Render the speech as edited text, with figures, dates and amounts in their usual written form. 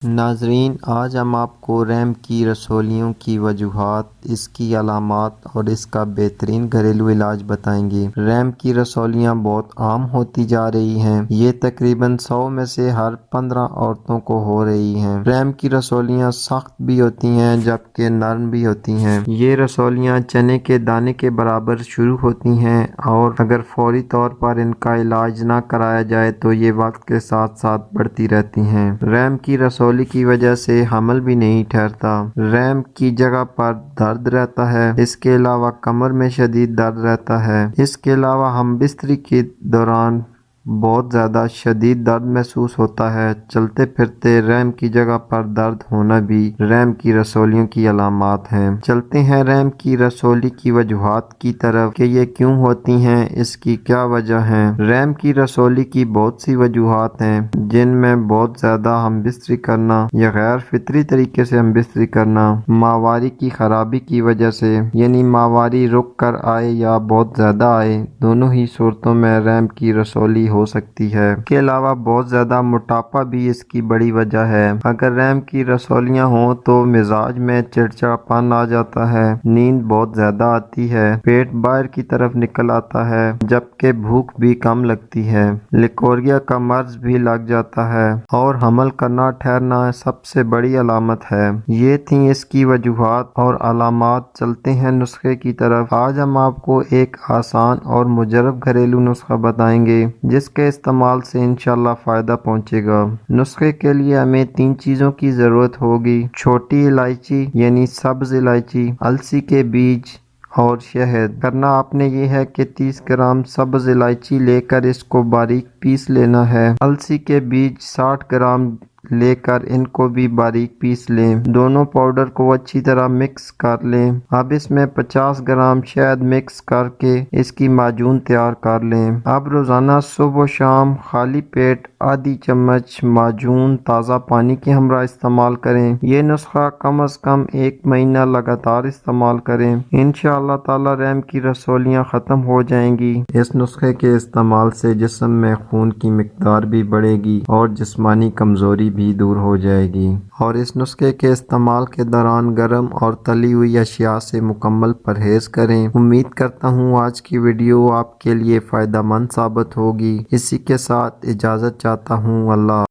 ناظرین، آج ہم آپ کو رحم کی رسولیوں کی وجوہات، اس کی علامات اور اس کا بہترین گھریلو علاج بتائیں گے۔ رحم کی رسولیاں بہت عام ہوتی جا رہی ہیں۔ یہ تقریباً 100 میں سے ہر 15 عورتوں کو ہو رہی ہیں۔ رحم کی رسولیاں سخت بھی ہوتی ہیں جبکہ نرم بھی ہوتی ہیں۔ یہ رسولیاں چنے کے دانے کے برابر شروع ہوتی ہیں اور اگر فوری طور پر ان کا علاج نہ کرایا جائے تو یہ وقت کے ساتھ ساتھ بڑھتی رہتی ہیں۔ رحم کی رسولی کی وجہ سے حمل بھی نہیں ٹھہرتا۔ رحم کی جگہ پر درد رہتا ہے۔ اس کے علاوہ کمر میں شدید درد رہتا ہے۔ اس کے علاوہ ہم بستری کے دوران بہت زیادہ شدید درد محسوس ہوتا ہے۔ چلتے پھرتے رحم کی جگہ پر درد ہونا بھی رحم کی رسولیوں کی علامات ہیں۔ چلتے ہیں رحم کی رسولی کی وجوہات کی طرف کہ یہ کیوں ہوتی ہیں، اس کی کیا وجہ ہے۔ رحم کی رسولی کی بہت سی وجوہات ہیں جن میں بہت زیادہ ہم بستری کرنا یا غیر فطری طریقے سے ہم بستری کرنا، ماہواری کی خرابی کی وجہ سے یعنی ماہواری رک کر آئے یا بہت زیادہ آئے، دونوں ہی صورتوں میں رحم کی رسولی ہو سکتی ہے۔ اس کے علاوہ بہت زیادہ موٹاپا بھی اس کی بڑی وجہ ہے۔ اگر رحم کی رسولیاں ہوں تو مزاج میں چڑچڑاپن آ جاتا ہے، نیند بہت زیادہ آتی ہے، پیٹ باہر کی طرف نکل آتا ہے جبکہ بھوک بھی کم لگتی ہے، لیکوریا کا مرض بھی لگ جاتا ہے اور حمل کرنا ٹھہرنا سب سے بڑی علامت ہے۔ یہ تھیں اس کی وجوہات اور علامات۔ چلتے ہیں نسخے کی طرف۔ آج ہم آپ کو ایک آسان اور مجرب گھریلو نسخہ بتائیں گے جس کے استعمال سے انشاءاللہ فائدہ پہنچے گا۔ نسخے کے لیے ہمیں 3 چیزوں کی ضرورت ہوگی: چھوٹی الائچی یعنی سبز الائچی، السی کے بیج اور شہد۔ کرنا آپ نے یہ ہے کہ 30 گرام سبز الائچی لے کر اس کو باریک پیس لینا ہے۔ السی کے بیج 60 گرام لے کر ان کو بھی باریک پیس لیں۔ دونوں پاؤڈر کو اچھی طرح مکس کر لیں۔ اب اس میں 50 گرام شہد مکس کر کے اس کی معجون تیار کر لیں۔ اب روزانہ صبح و شام خالی پیٹ آدھی چمچ معجون تازہ پانی کے ہمراہ استعمال کریں۔ یہ نسخہ کم از کم 1 مہینہ لگاتار استعمال کریں۔ انشاءاللہ تعالی رحم کی رسولیاں ختم ہو جائیں گی۔ اس نسخے کے استعمال سے جسم میں خون کی مقدار بھی بڑھے گی اور جسمانی کمزوری بھی دور ہو جائے گی۔ اور اس نسخے کے استعمال کے دوران گرم اور تلی ہوئی اشیاء سے مکمل پرہیز کریں۔ امید کرتا ہوں آج کی ویڈیو آپ کے لیے فائدہ مند ثابت ہوگی۔ اسی کے ساتھ اجازت چاہتا ہوں۔ اللہ